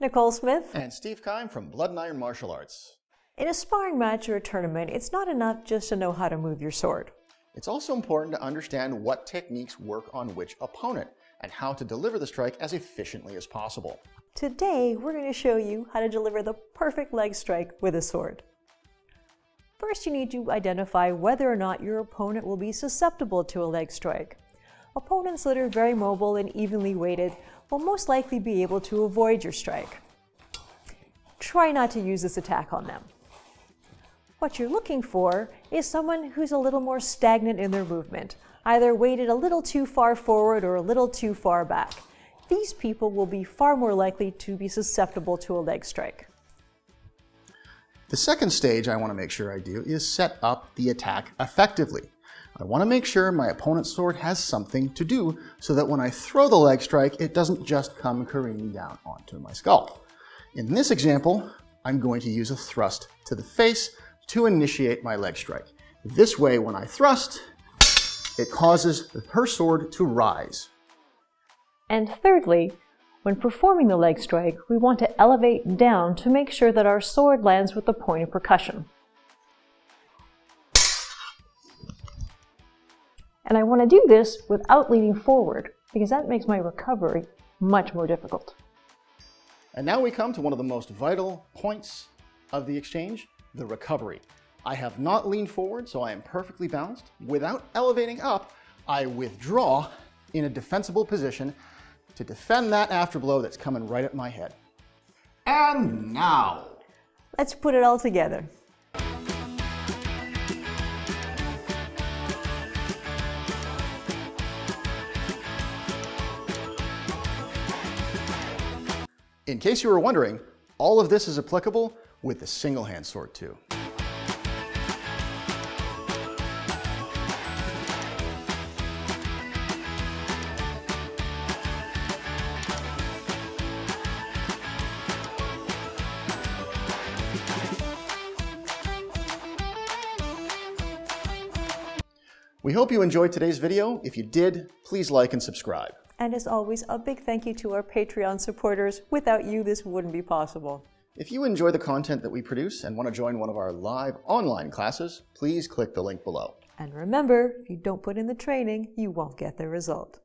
Nicole Smith. And Steve Kime from Blood and Iron Martial Arts. In a sparring match or a tournament, it's not enough just to know how to move your sword. It's also important to understand what techniques work on which opponent and how to deliver the strike as efficiently as possible. Today, we're going to show you how to deliver the perfect leg strike with a sword. First, you need to identify whether or not your opponent will be susceptible to a leg strike. Opponents that are very mobile and evenly weighted will most likely be able to avoid your strike. Try not to use this attack on them. What you're looking for is someone who's a little more stagnant in their movement, either weighted a little too far forward or a little too far back. These people will be far more likely to be susceptible to a leg strike. The second stage I want to make sure I do is set up the attack effectively. I want to make sure my opponent's sword has something to do so that when I throw the leg strike, it doesn't just come careening down onto my skull. In this example, I'm going to use a thrust to the face to initiate my leg strike. This way, when I thrust, it causes her sword to rise. And thirdly, when performing the leg strike, we want to elevate down to make sure that our sword lands with the point of percussion. And I want to do this without leaning forward, because that makes my recovery much more difficult. And now we come to one of the most vital points of the exchange, the recovery. I have not leaned forward, so I am perfectly balanced. Without elevating up, I withdraw in a defensible position to defend that afterblow that's coming right at my head. And now, let's put it all together. In case you were wondering, all of this is applicable with the single hand sword too. We hope you enjoyed today's video. If you did, please like and subscribe. And as always, a big thank you to our Patreon supporters. Without you, this wouldn't be possible. If you enjoy the content that we produce and want to join one of our live online classes, please click the link below. And remember, if you don't put in the training, you won't get the result.